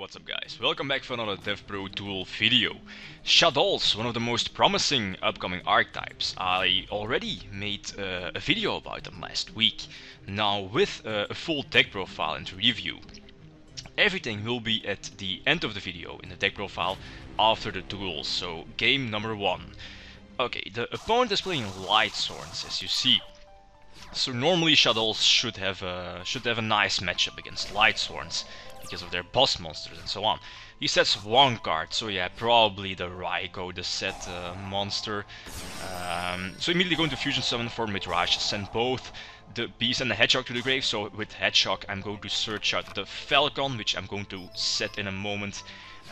What's up guys, welcome back for another DevPro Duel video. Shadoll's one of the most promising upcoming archetypes. I already made a video about them last week, now with a full deck profile and review. Everything will be at the end of the video in the deck profile after the duel, so game number 1. Okay, the opponent is playing Light Swords, as you see. So normally Shadoll should have a nice matchup against Light Swords because of their boss monsters and so on. He sets one card, so yeah, probably the Ryko, the set monster. So immediately going to Fusion Summon for Midrash, send both the Beast and the Hedgehog to the grave. So with Hedgehog I'm going to search out the Falcon, which I'm going to set in a moment,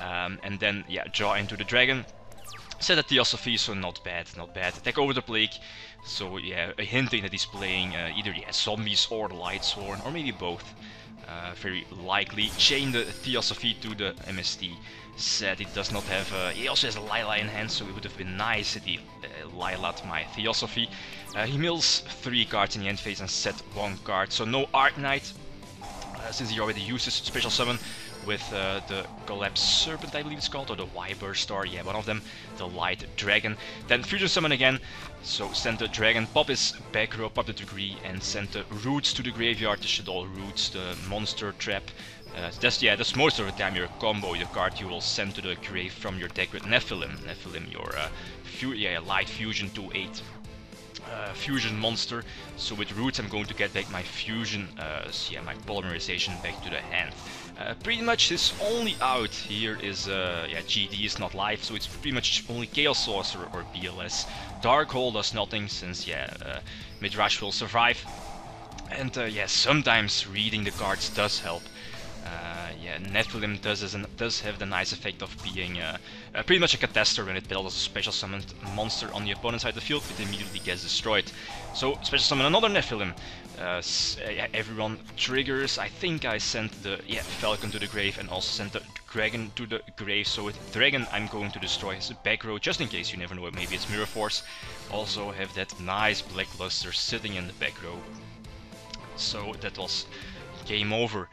and then yeah, draw into the Dragon. Set a Theosophy, so not bad, not bad. Attack over the Plague, so yeah, hinting that he's playing either zombies or Light Sworn, or maybe both. Very likely. Chain the Theosophy to the MST. Said it does not have... he also has a Lila in hand, so it would have been nice if he Lila'd my Theosophy. He mills 3 cards in the end phase and set 1 card, so no Arc Knight, since he already uses Special Summon with the Collapsed Serpent, I believe it's called, or the Wyber Star, yeah, one of them, the Light Dragon. Then Fusion Summon again, so send the Dragon, pop his back row, pop the Degree, and send the Roots to the graveyard, the Shadoll Roots, the Monster Trap. That's most of the time your combo, the card you will send to the grave from your deck with Nephilim. Nephilim, your Light Fusion 2/8. Fusion monster. So with Roots I'm going to get back my fusion, my polymerization back to the hand. Pretty much his only out here is GD is not live, so it's pretty much only Chaos Sorcerer or BLS. Dark Hole does nothing, since Midrash will survive. And sometimes reading the cards does help. Nephilim does have the nice effect of being pretty much a catastor. When it builds a special summoned monster on the opponent's side of the field, it immediately gets destroyed. So special summon another Nephilim. Everyone triggers. I think I sent the Falcon to the grave and also sent the Dragon to the grave. So with Dragon I'm going to destroy his back row, just in case, you never know, maybe it's Mirror Force. Also have that nice Black Luster sitting in the back row. So that was game over.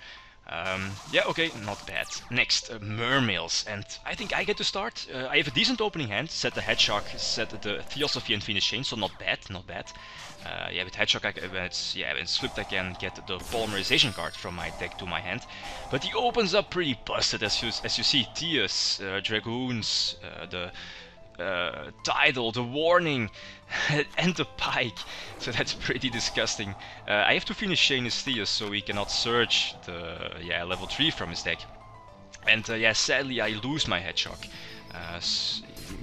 Okay, not bad. Next, Mermails, and I think I get to start. I have a decent opening hand, set the Hedgehog, set the Theosophy and Phoenix Chain, so not bad, not bad. With Hedgehog, when it's flipped, I can get the Polymerization card from my deck to my hand. But he opens up pretty busted, as you see. Tias, Dragoons, the Tidal, the Warning, and the Pike, so that's pretty disgusting. I have to finish Chain his Theus, so he cannot search the level 3 from his deck. And sadly I lose my Hedgehog.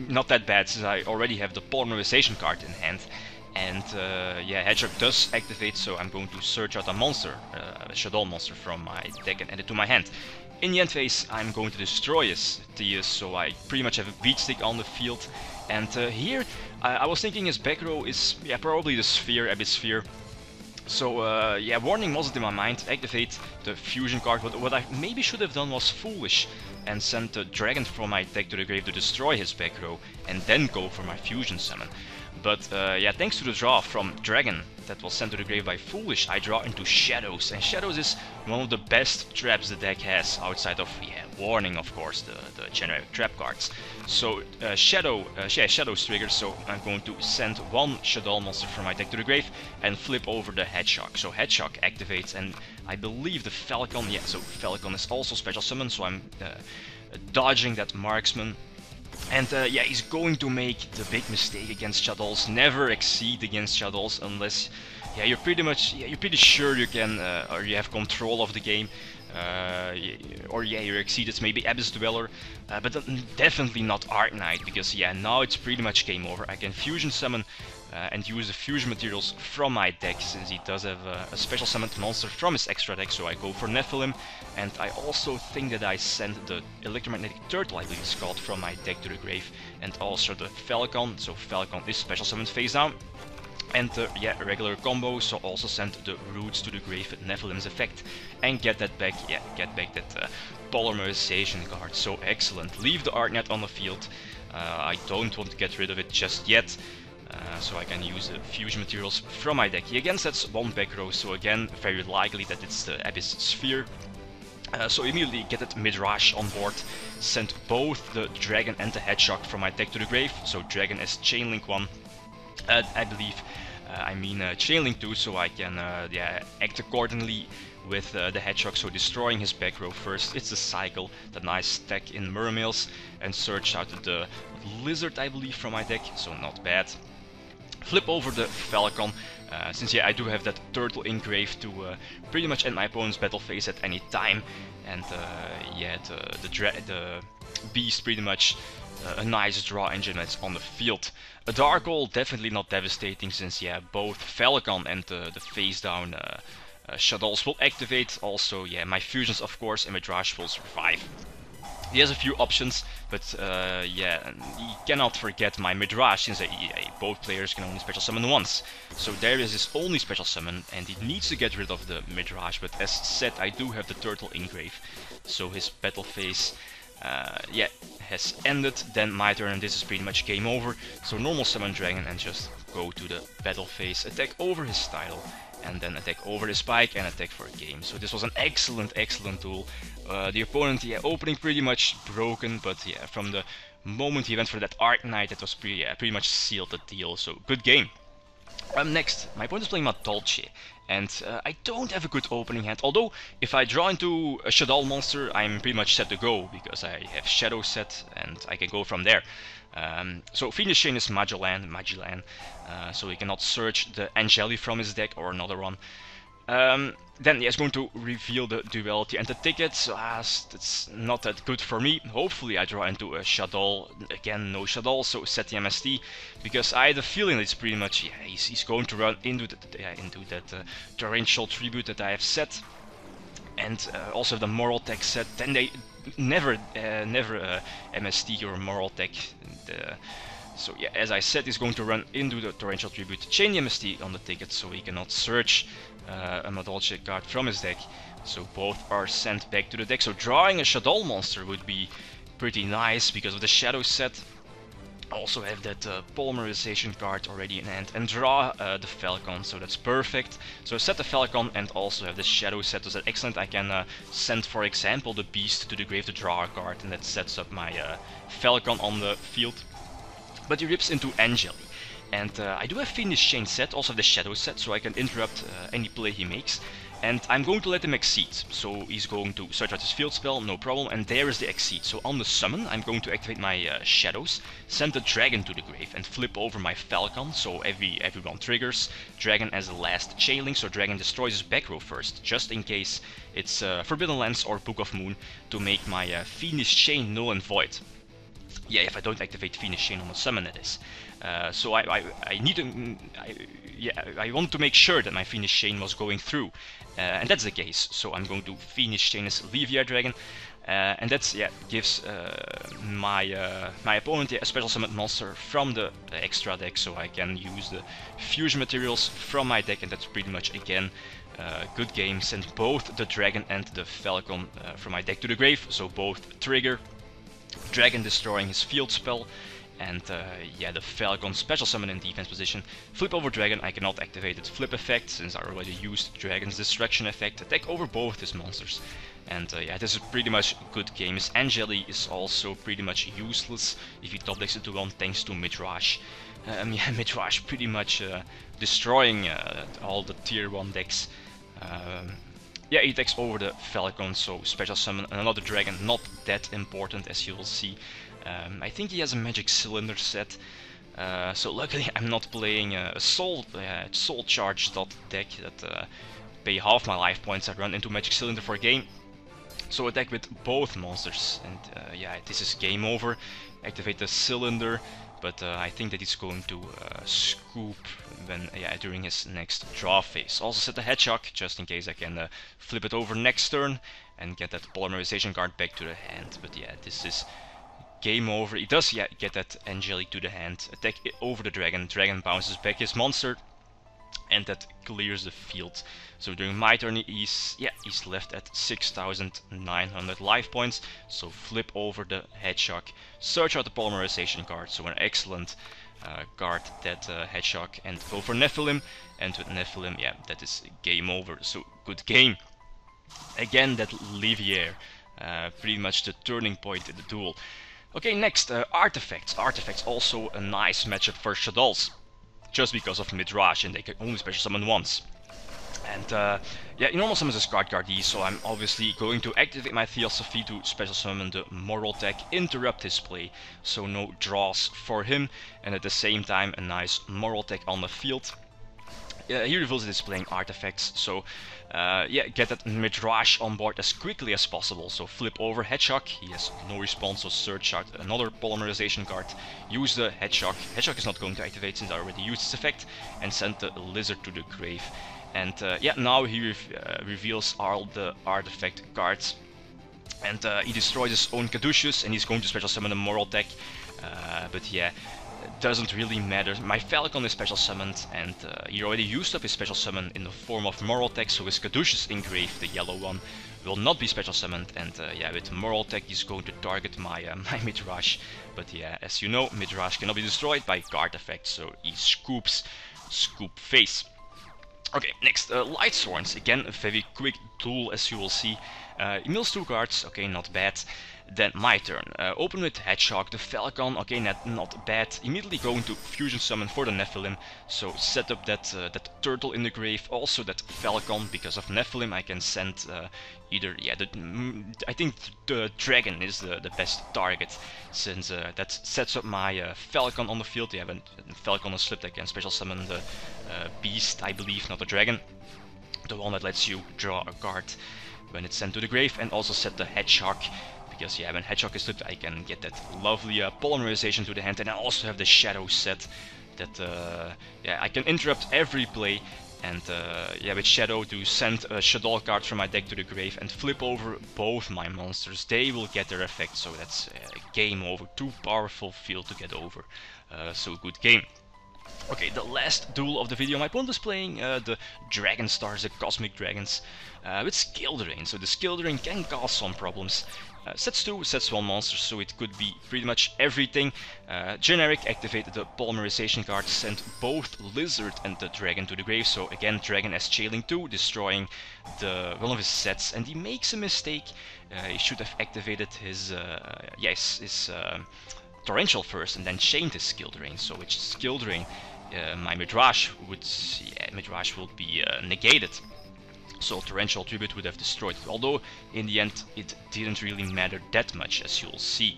Not that bad, since I already have the Polymerization card in hand. And Hedgehog does activate, so I'm going to search out a monster, a Shadoll monster from my deck and add it to my hand. In the end phase, I'm going to destroy his Theus, so I pretty much have a beat stick on the field. And here, I was thinking his back row is probably the Sphere, Abyss Sphere. So Warning wasn't in my mind. Activate the Fusion card. What I maybe should have done was foolish and sent the Dragon from my deck to the grave to destroy his back row, and then go for my Fusion Summon. But thanks to the draw from Dragon that was sent to the grave by Foolish, I draw into Shadows, and Shadows is one of the best traps the deck has, outside of Warning, of course, the generic trap cards. So Shadows triggers, so I'm going to send one Shadoll monster from my deck to the grave and flip over the Hedgehog. So Hedgehog activates, and I believe the Falcon, so Falcon is also special summon, so I'm dodging that Marksman. And he's going to make the big mistake against Shadolls. Never exceed against Shadolls unless you're pretty sure you can or you have control of the game. You exceed it, maybe Abyss Dweller, but definitely not Arc Knight, because now it's pretty much game over. I can Fusion Summon and use the fusion materials from my deck, since he does have a special summoned monster from his extra deck, so I go for Nephilim. And I also think that I send the Electromagnetic Turtle, I believe it's called, from my deck to the grave, and also the Falcon, so Falcon is special summoned face down. And regular combo, so also send the Roots to the grave with Nephilim's effect, and get that back, that Polymerization card, so excellent. Leave the Arc Knight on the field. I don't want to get rid of it just yet. So I can use the fusion materials from my deck. He again sets one back row, so again very likely that it's the Abyss Sphere. So immediately get that Midrash on board, send both the Dragon and the Hedgehog from my deck to the grave. So Dragon as Chain Link 1, I believe. I mean Chain Link 2, so I can yeah, act accordingly with the Hedgehog, so destroying his back row first. It's the cycle, the nice stack in Mermails, and search out the Lizard, I believe, from my deck, so not bad. Flip over the Falcon, since yeah, I do have that Turtle engraved to pretty much end my opponent's battle phase at any time, and yeah, the Beast pretty much a nice draw engine that's on the field. A Dark Hole definitely not devastating, since yeah, both Falcon and the face down Shadolls will activate. Also, yeah, my fusions of course, and Midrash will survive. He has a few options, but yeah, he cannot forget my Midrash, since both players can only special summon once. So there is his only special summon, and he needs to get rid of the Midrash, but as said, I do have the Turtle engrave, so his battle phase yeah, has ended. Then my turn, and this is pretty much game over. So normal summon Dragon and just go to the battle phase, attack over his title, and then attack over his spike and attack for a game. So this was an excellent duel. The opponent, yeah, opening pretty much broken, but yeah, from the moment he went for that Arc Knight, that was pretty much sealed the deal. So good game. Next, my opponent is playing Madolche, and I don't have a good opening hand, although if I draw into a Shadoll monster, I'm pretty much set to go, because I have Shadow set, and I can go from there. So Phoenix Chain is Magellan, so he cannot search the Angeli from his deck, or another one. Then he's going to reveal the Duality and the tickets. That's not that good for me. Hopefully I draw into a Shadoll. Again, no Shadoll, so set the MST, because I had a feeling that it's pretty much, yeah, he's going to run into that torrential tribute that I have set, and also the Moral Tech set. Then they never MST or Moral Tech. So yeah, as I said, he's going to run into the torrential tribute, chain the MST on the ticket, so he cannot search a Madolche card from his deck. So both are sent back to the deck. So drawing a Shadoll monster would be pretty nice because of the Shadow set. Also have that Polymerization card already in hand, and draw the Falcon, so that's perfect. So set the Falcon and also have the Shadow set, so that's excellent. I can send, for example, the Beast to the grave to draw a card, and that sets up my Falcon on the field. But he rips into Angeli. And I do have Phoenix Chain set, also the Shadow set, so I can interrupt any play he makes. And I'm going to let him exceed, so he's going to search out his field spell, no problem, and there is the exceed. So on the summon, I'm going to activate my Shadows, send the Dragon to the grave, and flip over my Falcon, so everyone triggers. Dragon as the last chain link, so Dragon destroys his back row first, just in case it's Forbidden Lands or Book of Moon, to make my Phoenix Chain null and void. Yeah, if I don't activate Phoenix Chain on the summon, it is. So I need to, I want to make sure that my Phoenix Chain was going through, and that's the case. So I'm going to Phoenix Chain as Leviar Dragon, and that's, yeah, gives my my opponent a special summon monster from the extra deck, so I can use the fusion materials from my deck, and that's pretty much, again, good game. Send both the Dragon and the Falcon from my deck to the grave, so both trigger. Dragon destroying his field spell, and yeah, the Falcon special summon in defense position. Flip over Dragon, I cannot activate its flip effect since I already used Dragon's distraction effect. Attack over both his monsters, and yeah, this is pretty much a good game. His Angeli is also pretty much useless if he top decks into one thanks to Midrash. Yeah, Midrash pretty much destroying all the tier 1 decks. Yeah, he takes over the Falcon, so special summon another Dragon, not that important as you will see. I think he has a Magic Cylinder set, so luckily I'm not playing a Soul Charge deck that pay half my life points. I run into Magic Cylinder for a game, so attack with both monsters, and yeah, this is game over. Activate the Cylinder, but I think that he's going to scoop when, during his next draw phase. Also set the Hedgehog, just in case I can flip it over next turn and get that Polymerization card back to the hand. But yeah, this is game over. He does, yeah, get that Angeli to the hand, attack over the Dragon. Dragon bounces back his monster, and that clears the field. So during my turn, he's left at 6,900 life points. So flip over the Hedgehog, search out the Polymerization card. So an excellent card, that Hedgehog, and go for Nephilim. And with Nephilim, yeah, that is game over. So good game. Again, that Livier, pretty much the turning point in the duel. Okay, next, Artifacts. Artifacts also a nice matchup for Shadolls, just because of Midrash, and they can only special summon once. And yeah, he normal summons a Scarred Guardee, so I'm obviously going to activate my Theosophy to special summon the Moral Tech, interrupt his play, so no draws for him, and at the same time a nice Moral Tech on the field. He reveals it is playing Artifacts, so yeah, get that Midrash on board as quickly as possible. So flip over Hedgehog, he has no response, so search out another Polymerization card, use the Hedgehog. Hedgehog is not going to activate since I already used this effect, and send the Lizard to the grave. And yeah, now he reveals all the artifact cards, and he destroys his own Caduceus, and he's going to special summon a Moral Tech. But yeah, it doesn't really matter. My Falcon is special summoned, and he already used up his special summon in the form of Moral Tech, so his Caduceus engraved, the yellow one, will not be special summoned. And yeah, with Moral Tech he's going to target my my Midrash. But yeah, as you know, Midrash cannot be destroyed by card effects, so he scoops Scoop Face. Okay, next, Light Sworns. Again, a very quick tool, as you will see. He mills 2 cards, okay, not bad. Then my turn. Open with Hedgehog, the Falcon, okay, not bad. Immediately going to Fusion Summon for the Nephilim. So set up that Turtle in the grave, also that Falcon. Because of Nephilim I can send either, yeah, I think the Dragon is the best target, since that sets up my Falcon on the field. Yeah, when Falcon is slipped I can special summon the Beast, I believe, not the Dragon. The one that lets you draw a card when it's sent to the grave, and also set the Hedgehog. Because yeah, when Hedgehog is slipped I can get that lovely Polymerization to the hand, and I also have the Shadow set that yeah, I can interrupt every play, and yeah, with Shadow to send a Shadoll card from my deck to the grave and flip over both my monsters. They will get their effect, so that's game over. Too powerful field to get over, so good game. Okay, the last duel of the video, my opponent is playing the Dragon Stars, the Cosmic Dragons, with Skill Drain. So the Skill Drain can cause some problems. Sets 2, sets 1 monster, so it could be pretty much everything. Generic, activated the Polymerization card, sent both Lizard and the Dragon to the grave. So again, Dragon as Chailing 2, destroying one of his sets, and he makes a mistake. He should have activated his, his Torrential first, and then chained his Skill Drain. So with Skill Drain, my Midrash will be negated. So Torrential Tribute would have destroyed it, although in the end it didn't really matter that much, as you'll see.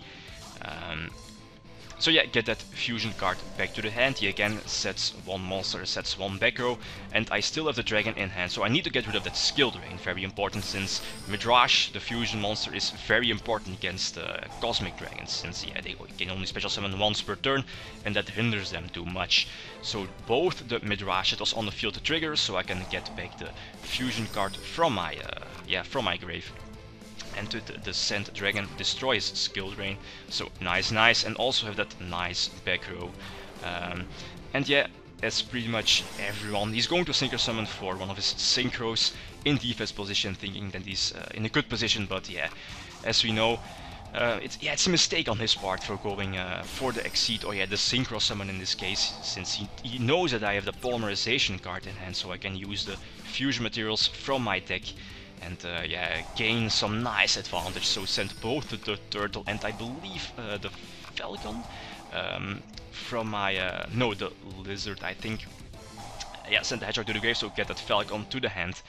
So yeah, get that fusion card back to the hand. He again sets 1 monster, sets 1 back row, and I still have the dragon in hand, so I need to get rid of that skill drain. Very important, since Midrash, the fusion monster, is very important against cosmic dragons, since yeah, they can only special summon once per turn, and that hinders them too much. So both the Midrash was on the field to trigger, so I can get back the fusion card from my grave. And to the Sand Dragon destroys Skill Drain, so nice, and also have that nice back row. And yeah, that's pretty much everyone. He's going to Synchro Summon for one of his Synchros in defense position, thinking that he's in a good position, but yeah, as we know, it's a mistake on his part for going for the Exceed, or yeah, the Synchro Summon in this case, since he knows that I have the Polymerization card in hand, so I can use the fusion materials from my deck and yeah, gain some nice advantage. So send both the Turtle and I believe the Falcon from my no, the Lizard, I think. Yeah, send the Hedgehog to the grave, so get that Falcon to the hand,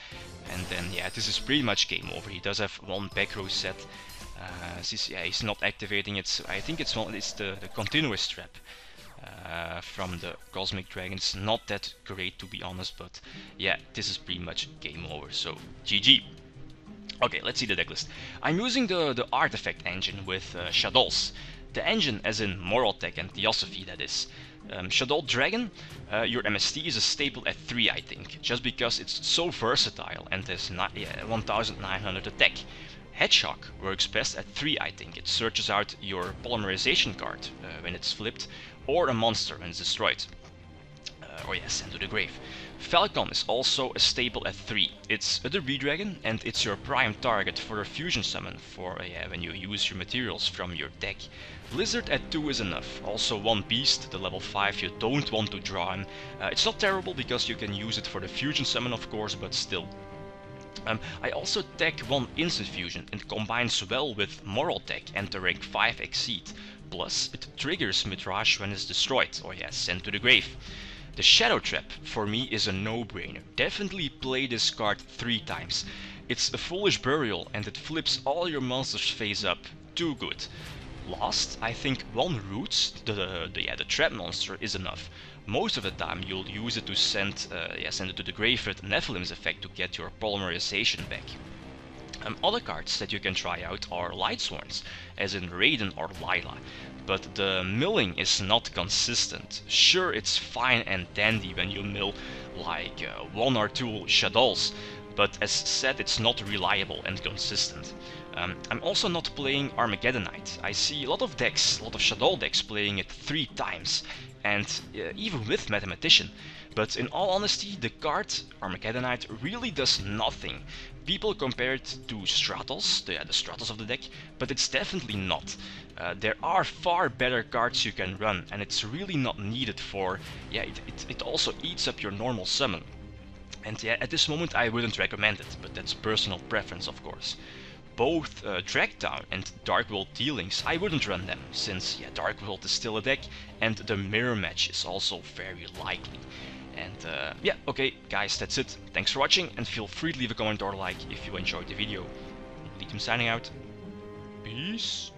and then yeah, this is pretty much game over. He does have 1 back row set. Yeah, he's not activating it. I think it's the continuous trap from the Cosmic Dragons. Not that great, to be honest, but yeah, this is pretty much game over, so GG. Okay, let's see the decklist. I'm using the artifact engine with Shadolls. The engine as in Moral Tech and Theosophy, that is. Shadoll Dragon, your MST is a staple at 3, I think, just because it's so versatile and has 1900 attack. Hedgehog works best at 3, I think. It searches out your Polymerization card when it's flipped, or a monster when it's destroyed. Or yeah, sent to the grave. Falcon is also a staple at 3. It's a Debris Dragon, and it's your prime target for a fusion summon for when you use your materials from your deck. Lizard at 2 is enough. Also 1 Beast, the level 5, you don't want to draw him. It's not terrible because you can use it for the fusion summon, of course, but still. I also tech 1 Instant Fusion. It combines well with Moral Tech and the rank 5 Exceed. Plus, it triggers Midrash when it's destroyed, or yeah, sent to the grave. The Shadow Trap, for me, is a no-brainer. Definitely play this card 3 times. It's a foolish burial and it flips all your monsters face up. Too good. Last, I think 1 Roots, the trap monster, is enough. Most of the time you'll use it to send it to the grave with Nephilim's effect to get your polymerization back. Other cards that you can try out are Lightsworns, as in Raiden or Lila, but the milling is not consistent. Sure, it's fine and dandy when you mill like 1 or 2 Shadolls, but as said, it's not reliable and consistent. I'm also not playing Armageddonite. I see a lot of Shadoll decks playing it 3 times, and even with Mathematician. But in all honesty, the card Armageddonite really does nothing. People compare it to Stratos, the Stratos of the deck, but it's definitely not. There are far better cards you can run, and it's really not needed for, it also eats up your normal summon. And yeah, at this moment I wouldn't recommend it, but that's personal preference of course. Both Dragdown and Dark World Dealings, I wouldn't run them, since Dark World is still a deck, and the mirror match is also very likely. And okay guys, that's it. Thanks for watching, and feel free to leave a comment or like if you enjoyed the video. Leetum signing out. Peace.